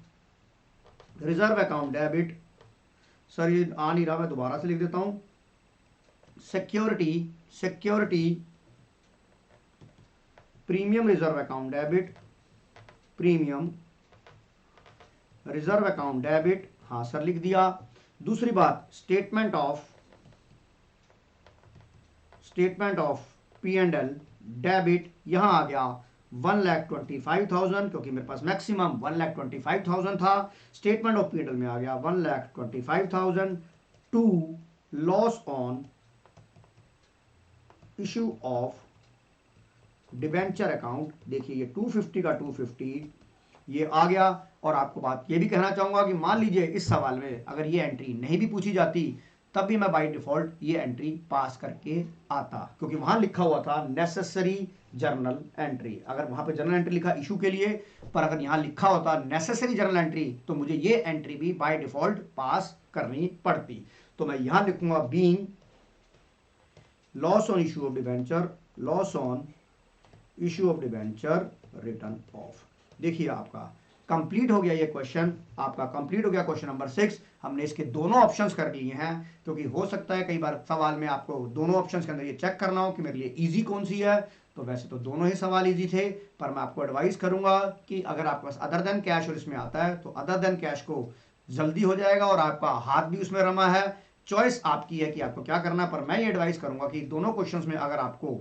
reserve account debit, sir ये आ नहीं रहा, मैं दोबारा से लिख देता हूं। Security premium reserve account debit, premium reserve account debit, हाँ सर लिख दिया। दूसरी बात statement of P and L debit, यहां आ गया 1,25,000 क्योंकि मेरे पास मैक्सिमम 1,25,000 था। Statement of P and L में आ गया 1,25,000 to loss on issue of debenture account. देखिए ये 250 का 250 ये आ गया। और आपको बात ये भी कहना चाहूंगा कि मान लीजिए इस सवाल में अगर ये एंट्री नहीं भी पूछी जाती तब भी मैं बाय डिफॉल्ट ये एंट्री पास करके आता, क्योंकि वहां लिखा हुआ था नेसेसरी जर्नल एंट्री। अगर वहां पे जर्नल एंट्री लिखा इशू के लिए, पर अगर यहां लिखा होता नेसेसरी जर्नल एंट्री तो मुझे ये एंट्री भी बाय डिफॉल्ट पास करनी पड़ती। तो मैं यहां लिखूंगा being loss on issue of debenture, loss on issue of debenture return of. देखिए आपका कंप्लीट हो गया ये क्वेश्चन, आपका कंप्लीट हो गया क्वेश्चन नंबर 6। हमने इसके दोनों ऑप्शंस कर लिए हैं, क्योंकि हो सकता है कई बार सवाल में आपको दोनों ऑप्शंस के अंदर ये चेक करना हो कि मेरे लिए इजी कौन सी है। तो वैसे तो दोनों ही सवाल इजी थे, पर मैं आपको एडवाइस करूंगा कि अगर आपके पास अदर देन कैश और इसमें आता है तो अदर देन कैश को जल्दी हो जाएगा और आपका हाथ भी उसमें रमा है। चॉइस आपकी है कि आपको क्या करना है, पर मैं ये एडवाइस करूंगा कि दोनों क्वेश्चंस में अगर आपको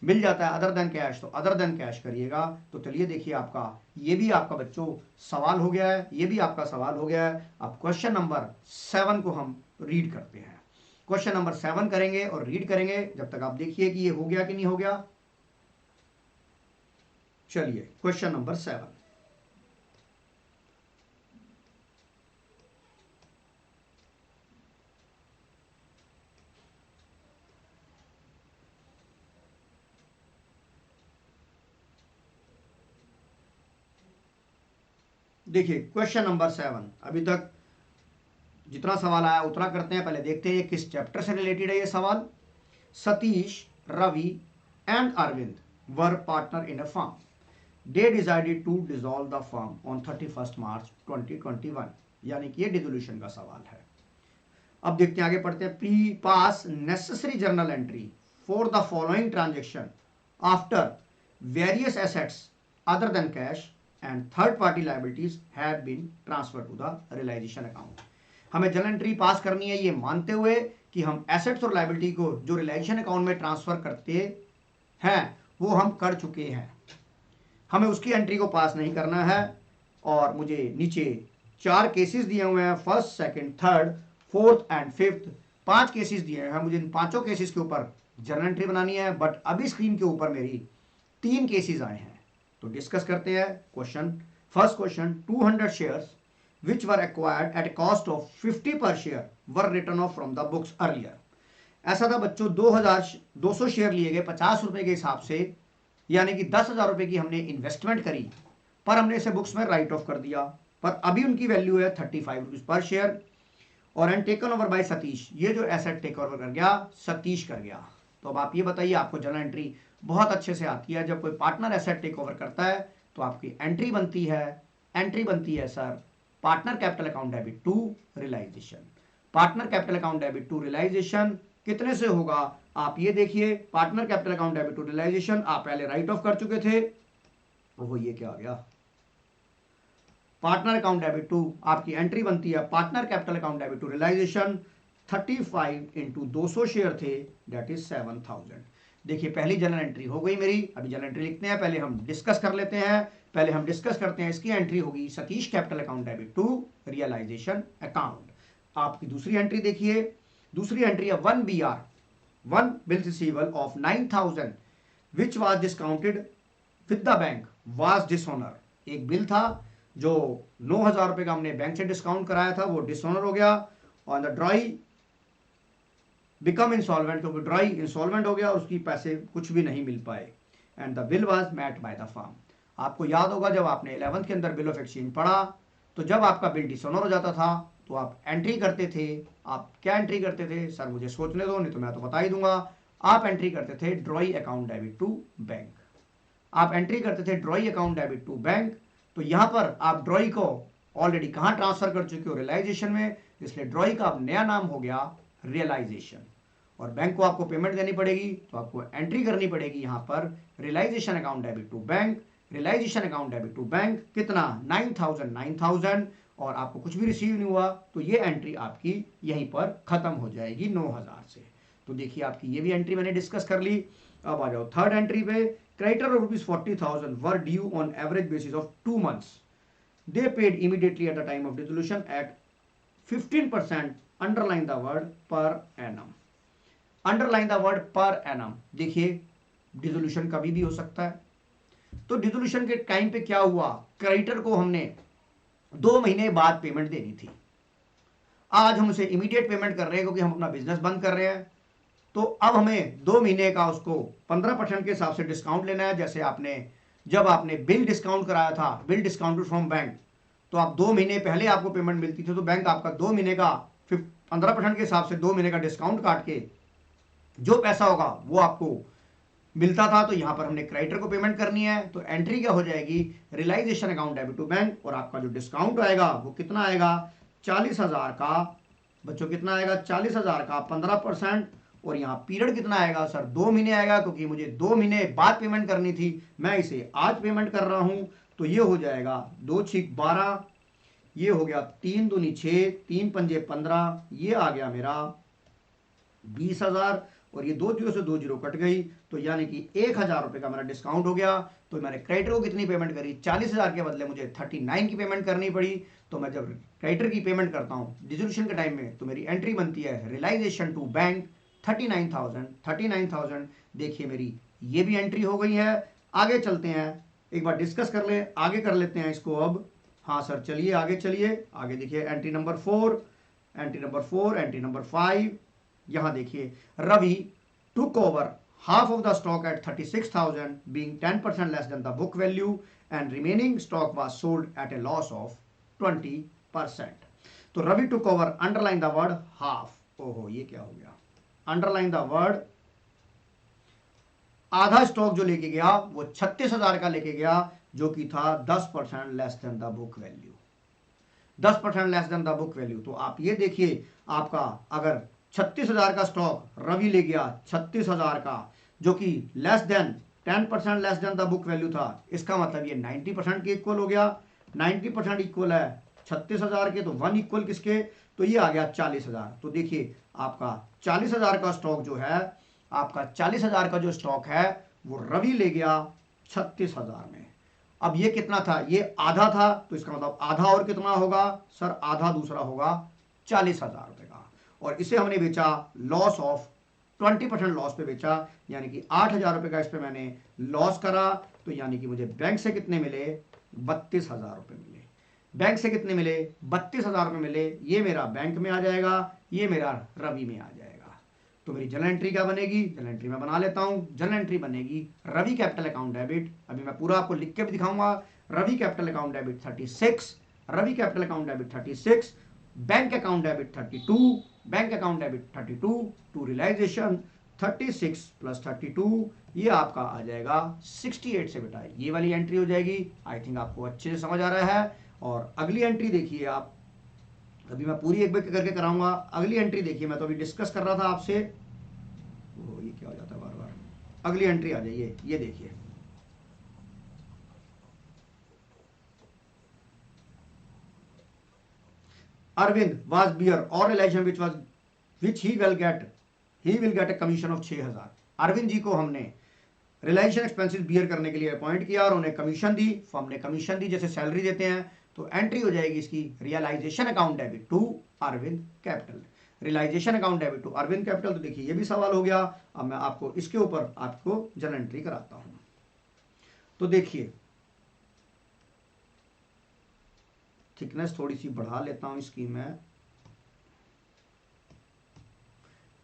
मिल जाता है अदर देन कैश तो अदर देन कैश करिएगा। तो चलिए देखिए आपका ये भी आपका बच्चों सवाल हो गया है, ये भी आपका सवाल हो गया है। अब क्वेश्चन नंबर 7 को हम रीड करते हैं। क्वेश्चन नंबर 7 करेंगे और रीड करेंगे, जब तक आप देखिए कि ये हो गया कि नहीं हो गया। चलिए क्वेश्चन नंबर 7, देखिए क्वेश्चन नंबर 7 अभी तक जितना सवाल आया उतना करते हैं। पहले देखते हैं ये किस चैप्टर से रिलेटेड है ये सवाल। Satish, Ravi and Arvind were partner in a firm, they decided to dissolve the firm on 31 March 2021, यानी कि ये डिसोल्यूशन का सवाल है। अब देखते हैं आगे पढ़ते हैं। Pre pass necessary journal entry for the following transaction after various assets other than cash and third party liabilities have been transfer to the realisation account. हमें जर्नल एंट्री पास करनी है ये मानते हुए कि हम एसेट्स और लाइबिलिटी को जो रियलाइजेशन अकाउंट में ट्रांसफर करते हैं वो हम कर चुके हैं, हमें उसकी एंट्री को पास नहीं करना है। और मुझे नीचे 4 केसेस दिए हुए हैं, first, second, third, fourth and fifth. 5 cases दिए हैं, मुझे इन 5 केसेस के ऊपर जर्नल एंट्री बनानी है। बट अभी स्क्रीन के ऊपर मेरी 3 केसेस आए हैं, तो डिस्कस करते हैं question. First question, 200 shares which were acquired at a cost of 50 per share were written off from the books earlier ऐसा था बच्चों 2200 शेयर लिए गए 50 रुपए के हिसाब से, यानी कि 10,000 रुपए की हमने इन्वेस्टमेंट करी, पर हमने इसे बुक्स में राइट ऑफ कर दिया, पर अभी उनकी वैल्यू है 35 रुपीज पर शेयर। और and taken over by Satish, ये जो एसेट टेक ओवर कर गया सतीश कर गया। तो अब आप ये बताइए, आपको जर्नल एंट्री बहुत अच्छे से आती है, जब कोई पार्टनर एसेट टेक ओवर करता है तो आपकी एंट्री बनती है sir partner capital account debit to realisation. Partner capital account debit to realisation कितने से होगा, आप ये देखिए, partner capital account debit to realisation आप पहले राइट ऑफ कर चुके थे, ओहो ये क्या आ गया, पार्टनर अकाउंट डेबिट टू आपकी एंट्री बनती है partner capital account debit to realisation 35 into 200 share थे, दैट इज 7000। देखिए पहली जनरल एंट्री हो गई मेरी। अभी जनरल एंट्री लिखते हैं, पहले हम डिस्कस कर लेते हैं, पहले हम डिस्कस करते हैं। इसकी एंट्री होगी Satish capital account debit to realisation account. आपकी दूसरी एंट्री देखिए, दूसरी एंट्री है 1BR, 1 bill receivable of 9000 which was discounted with the bank was dishonour. एक बिल था जो 9000 रुपए का हमने बैंक से डिस्काउंट कराया था, वो डिसऑनर हो गया, और द ड्रॉई बिकम इंसॉल्वेंट, क्योंकि ड्रॉई इंसॉल्वेंट हो गया और उसकी पैसे कुछ भी नहीं मिल पाए, and the bill was met by the firm. आपको याद होगा जब आपने 11th के अंदर बिल ऑफ एक्सचेंज पढ़ा, तो जब आपका बिल डिसऑनर हो जाता था तो आप एंट्री करते थे, आप क्या एंट्री करते थे सर, मुझे सोचने दो, नहीं तो मैं तो बता ही दूंगा। आप एंट्री करते थे drawee account debit to bank, आप एंट्री करते थे drawee account debit to bank. तो यहां पर आप ड्रॉई को ऑलरेडी कहां ट्रांसफर कर चुके हो, रियलाइजेशन में, इसलिए ड्रॉई का अब नया नाम हो गया रियलाइजेशन। और बैंक को आपको पेमेंट देनी पड़ेगी, तो आपको एंट्री करनी पड़ेगी यहां पर realisation account debit to bank, realisation account debit to bank कितना 9000, और आपको कुछ भी रिसीव नहीं हुआ, तो ये एंट्री आपकी यहीं पर खत्म हो जाएगी 9000 से। तो देखिए आपकी ये भी एंट्री मैंने डिस्कस कर ली। अब आ जाओ थर्ड एंट्री पे, creditor of ₹40,000 were due on average basis of 2 months, they paid immediately at the time of dissolution at 15%, underline the word per annum, underline the word per annum। देखिए dissolution कभी भी हो सकता है, तो dissolution के time पे क्या हुआ, क्रेडिटर को हमने 2 महीने बाद पेमेंट देनी थी, आज हम उसे इमीडिएट पेमेंट कर रहे हैं क्योंकि हम अपना बिजनेस बंद कर रहे हैं, तो अब हमें 2 महीने का उसको 15% के हिसाब से डिस्काउंट लेना है। जैसे आपने जब आपने बिल डिस्काउंट कराया था, बिल डिस्काउंटेड फ्रॉम बैंक, तो आप 2 महीने पहले आपको पेमेंट मिलती थी, तो बैंक आपका 2 महीने का 15% के हिसाब से 2 महीने का डिस्काउंट काट के जो पैसा होगा वो आपको मिलता था। तो यहां पर हमने क्रेडिटर को पेमेंट करनी है, तो एंट्री क्या हो जाएगी, realisation account debit to bank, और आपका जो डिस्काउंट आएगा वो कितना आएगा 40,000 का, बच्चों कितना आएगा 40,000 का 15%, और यहाँ पीरियड कितना आएगा सर 2 महीने आएगा, क्योंकि मुझे 2 महीने बाद पेमेंट करनी थी, मैं इसे आज पेमेंट कर रहा हूं, तो ये हो जाएगा 2 छीक 12, ये हो गया 3 दूनी 6, 3 पंजे 15, ये आ गया मेरा 20,000, और ये 2 जीरो से 2 जीरो कट गई, तो यानी कि 1,000 रुपए का मेरा डिस्काउंट हो गया। तो मैंने क्रेडिटर को कितनी पेमेंट करी, 40,000 के बदले मुझे 39 की पेमेंट करनी पड़ी। तो मैं जब क्रेडिटर की पेमेंट करता हूँ डिसोल्यूशन के टाइम में, तो मेरी एंट्री बनती है रियलाइजेशन टू बैंक 39,000। देखिए मेरी ये भी एंट्री हो गई है। आगे चलते हैं, एक बार डिस्कस कर ले, आगे कर लेते हैं इसको अब। हाँ सर चलिए आगे चलिए, आगे देखिए एंट्री नंबर 4, एंट्री नंबर 5। यहां देखिए Ravi took over half of the stock at 36,000 being 10% less than the book value, and remaining stock was sold at a loss of 20%। तो Ravi took over, underline the word half। ओहो ये क्या हो गया, underline the word, आधा stock जो लेके गया वो 36,000 का लेके गया, जो कि था 10% less than the book value, 10% less than the book value. तो आप ये देखिए, आपका अगर 36,000 का स्टॉक रवि ले गया 36,000 का, जो कि less than 10% less than the book value था, इसका मतलब ये 90% के इक्वल हो गया। 90% इक्वल है 36,000 के, तो 1 इक्वल किसके, तो ये आ गया 40,000। तो देखिए आपका 40,000 का स्टॉक जो है, आपका 40,000 का जो स्टॉक है वो रवि ले गया 36,000 में। अब ये कितना था, ये आधा था, तो इसका मतलब आधा और कितना होगा सर, आधा दूसरा होगा 40,000 रुपए का, और इसे हमने बेचा लॉस ऑफ 20% लॉस पे बेचा, यानी कि 8,000 रुपए का इस पे मैंने लॉस करा। तो यानी कि मुझे बैंक से कितने मिले, 32,000 रुपए मिले। बैंक से कितने मिले, 32,000 रुपए मिले। ये मेरा बैंक में आ जाएगा, ये मेरा रवि में आ जाएगा। तो मेरी जनरल एंट्री क्या बनेगी, जनरल एंट्री मैं बना लेता हूं। जनरल एंट्री बनेगी रवि कैपिटल अकाउंट डेबिट, अभी मैं पूरा आपको लिख के भी दिखाऊंगा। Ravi capital account debit 36, Ravi capital account debit 36, bank account debit 32, bank account debit 32 to realisation 36 plus 32, ये आपका आ जाएगा 68 से बेटा ये वाली एंट्री हो जाएगी। आई थिंक आपको अच्छे से समझ आ रहा है। और अगली एंट्री देखिए आप, अभी मैं पूरी एक करके कराऊंगा। अगली एंट्री देखिए, मैं तो अभी डिस्कस कर रहा था आपसे, ये क्या हो जाता है बार बार। अगली एंट्री आ जाइए, ये देखिए Arvind was beer or relation which he will get a commission of 6000। Arvind ji को हमने रिलायंस एक्सपेंसेस बियर करने के लिए अपॉइंट किया और उन्हें कमीशन दी। हमने कमीशन दी जैसे सैलरी देते हैं, तो एंट्री हो जाएगी इसकी realisation account debit to Arvind capital. Realisation account debit to Arvind capital, तो देखिए ये भी सवाल हो गया। अब मैं आपको इसके ऊपर आपको जनरल एंट्री कराता हूं। तो देखिए थिकनेस थोड़ी सी बढ़ा लेता हूं इसकी मैं।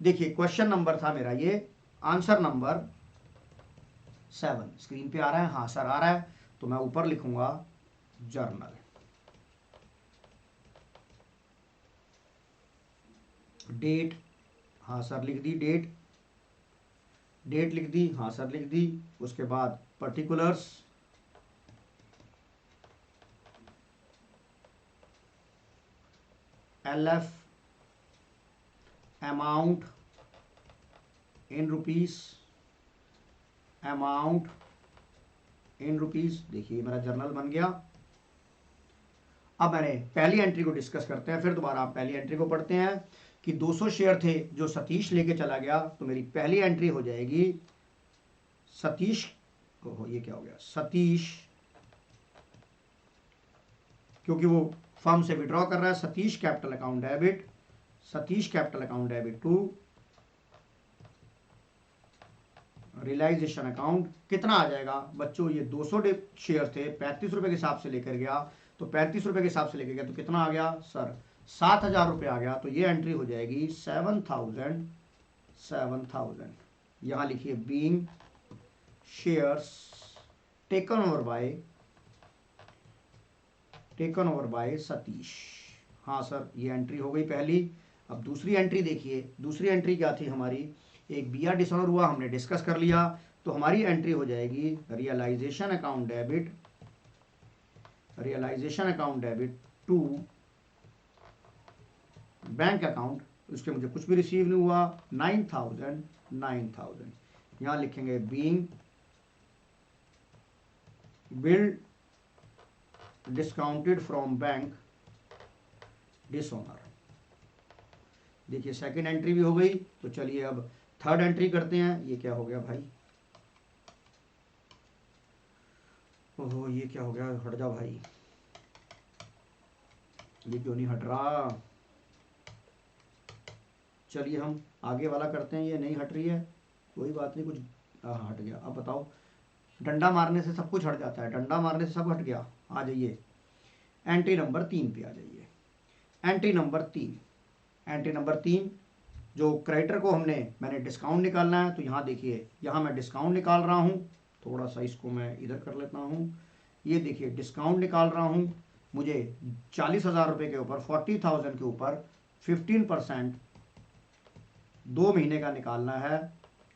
देखिए क्वेश्चन नंबर था मेरा ये, आंसर नंबर 7 स्क्रीन पे आ रहा है, हाँ सर आ रहा है। तो मैं ऊपर लिखूंगा जर्नल, डेट, हाँ सर लिख दी, डेट लिख दी, हाँ सर लिख दी। उसके बाद particulars, LF amount in rupees, amount in rupees. देखिए मेरा जर्नल बन गया। अब मैंने पहली एंट्री को डिस्कस करते हैं, फिर दोबारा आप पहली एंट्री को पढ़ते हैं कि 200 शेयर थे जो सतीश लेके चला गया। तो मेरी पहली एंट्री हो जाएगी सतीश, ओहो ये क्या हो गया, सतीश, क्योंकि वो फर्म से विड्रॉ कर रहा है, Satish capital account debit, Satish capital account debit to realisation account. कितना आ जाएगा बच्चों, ये 200 शेयर थे, 35 रुपए के हिसाब से लेकर गया, तो 35 रुपए के हिसाब से लेकर गया तो कितना आ गया सर, 7000 रुपये आ गया। तो ये एंट्री हो जाएगी 7000। यहां लिखिए being shares taken over by Satish. हाँ सर ये एंट्री हो गई पहली। अब दूसरी एंट्री देखिए, दूसरी एंट्री क्या थी हमारी, एक BR डिसऑनर हुआ, हमने डिस्कस कर लिया। तो हमारी एंट्री हो जाएगी realisation account debit to bank account. उसके मुझे कुछ भी रिसीव नहीं हुआ, 9000। यहां लिखेंगे being build discounted from bank dishonour. देखिए सेकंड एंट्री भी हो गई। तो चलिए अब थर्ड एंट्री करते हैं। ये क्या हो गया भाई, ओहो ये क्या हो गया, हट जा भाई, ये क्यों नहीं हट रहा। चलिए हम आगे वाला करते हैं, ये नहीं हट रही है, कोई बात नहीं, कुछ हट गया। अब बताओ, डंडा मारने से सब कुछ हट जाता है, डंडा मारने से सब हट गया। आ जाइए एंट्री नंबर 3 पे आ जाइए। एंट्री नंबर 3 जो क्रेडिटर को मैंने डिस्काउंट निकालना है। तो यहाँ देखिए, यहाँ मैं डिस्काउंट निकाल रहा हूँ, थोड़ा सा इसको मैं इधर कर लेता हूँ। ये देखिए डिस्काउंट निकाल रहा हूँ, मुझे 40,000 रुपये के ऊपर, 40,000 के ऊपर 15% 2 महीने का निकालना है।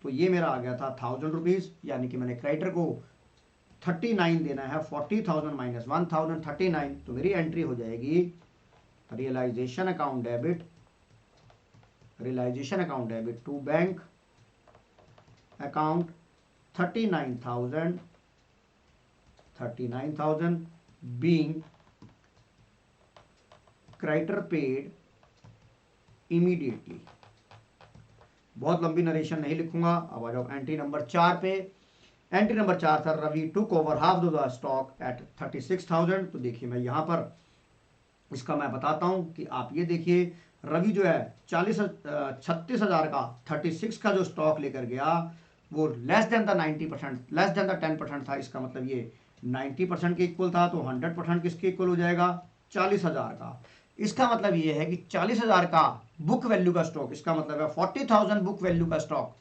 तो ये मेरा आ गया था 1000 रुपीज़, यानी कि मैंने क्रेडिटर को 39 देना है, 40,000 माइनस 1000 39। तो मेरी एंट्री हो जाएगी realisation account debit to bank account 39,000 being creditor paid immediately. बहुत लंबी नरेशन नहीं लिखूंगा। अब आ जाओ एंट्री नंबर 4 पे। एंट्री नंबर 4 था Ravi took over half the stock at 36,000। तो देखिए मैं यहाँ पर इसका मैं बताता हूँ कि आप ये देखिए, रवि जो है 36,000 का 36 का जो स्टॉक लेकर गया वो less than the 90%, less than the 10% था। इसका मतलब ये 90% के इक्वल था। तो 100% किसके इक्वल हो जाएगा, 40,000 का। इसका मतलब ये है कि 40,000 का बुक वैल्यू का स्टॉक, इसका मतलब है 40,000 बुक वैल्यू का स्टॉक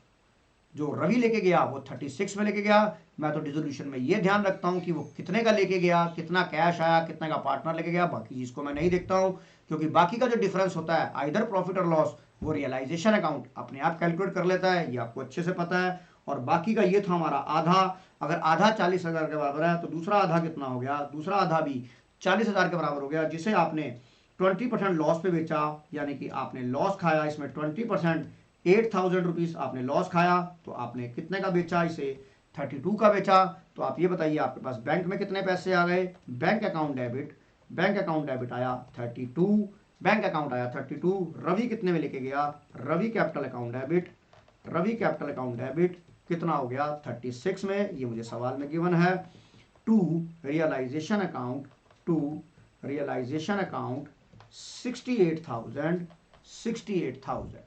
जो रवि लेके गया वो 36 में लेके गया। मैं तो डिसोल्यूशन में ये ध्यान रखता हूँ कि वो कितने का लेके गया, कितना कैश आया, कितने का पार्टनर लेके गया, बाकी चीज को मैं नहीं देखता हूँ, क्योंकि बाकी का जो डिफरेंस होता है आइदर प्रॉफिट और लॉस, वो रियलाइजेशन अकाउंट अपने आप कैलकुलेट कर लेता है, ये आपको अच्छे से पता है। और बाकी का ये था हमारा आधा, अगर आधा 40,000 के बराबर है तो दूसरा आधा कितना हो गया, दूसरा आधा भी 40,000 के बराबर हो गया, जिसे आपने 20% लॉस पे बेचा, यानी कि आपने लॉस खाया इसमें 20%, 8,000 रुपीज आपने लॉस खाया, तो आपने कितने का बेचा इसे, 32 का बेचा। तो आप ये बताइए आपके पास बैंक में कितने पैसे आ गए, bank account debit, bank account debit आया 32, बैंक अकाउंट आया 32। रवि कितने में लेके गया, Ravi capital account debit, Ravi capital account debit कितना हो गया 36 में, ये मुझे सवाल में गिवन है। To realisation account, to realisation account 68,000, 68,000।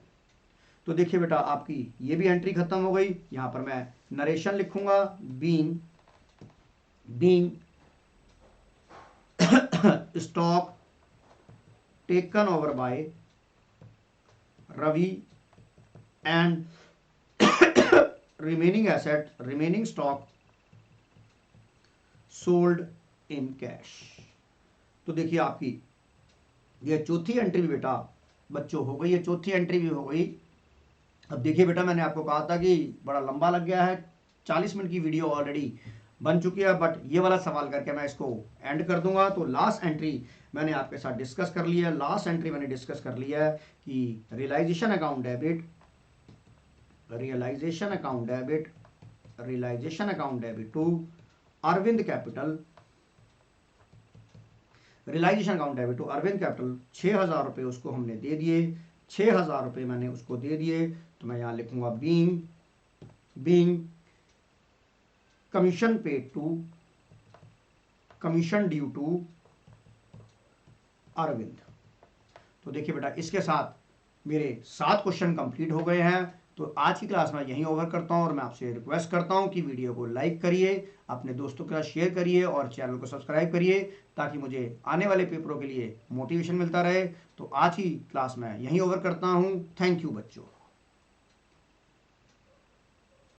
तो देखिए बेटा आपकी ये भी एंट्री खत्म हो गई। यहां पर मैं नरेशन लिखूंगा, being stock taken over by Ravi and remaining asset, remaining stock sold in cash. तो देखिए आपकी ये चौथी एंट्री भी बेटा बच्चों हो गई, ये चौथी एंट्री भी हो गई। अब देखिए बेटा मैंने आपको कहा था कि बड़ा लंबा लग गया है, 40 मिनट की वीडियो ऑलरेडी बन चुकी है, बट ये वाला सवाल करके मैं इसको एंड कर दूंगा। तो लास्ट एंट्री मैंने आपके साथ डिस्कस कर लिया है, लास्ट एंट्री मैंने डिस्कस कर लिया है कि realisation account debit, realisation account debit, realisation account debit to Arvind capital, realisation account debit to Arvind capital 6,000 रुपये उसको हमने दे दिए, 6,000 रुपये मैंने उसको दे दिए। तो मैं यहां लिखूंगा being commission paid to, commission due to Arvind. तो देखिए बेटा इसके साथ मेरे 7 क्वेश्चन कंप्लीट हो गए हैं। तो आज की क्लास में यहीं ओवर करता हूं और मैं आपसे रिक्वेस्ट करता हूं कि वीडियो को लाइक करिए, अपने दोस्तों के साथ शेयर करिए और चैनल को सब्सक्राइब करिए, ताकि मुझे आने वाले पेपरों के लिए मोटिवेशन मिलता रहे। तो आज की क्लास में यहीं ओवर करता हूं। थैंक यू बच्चों।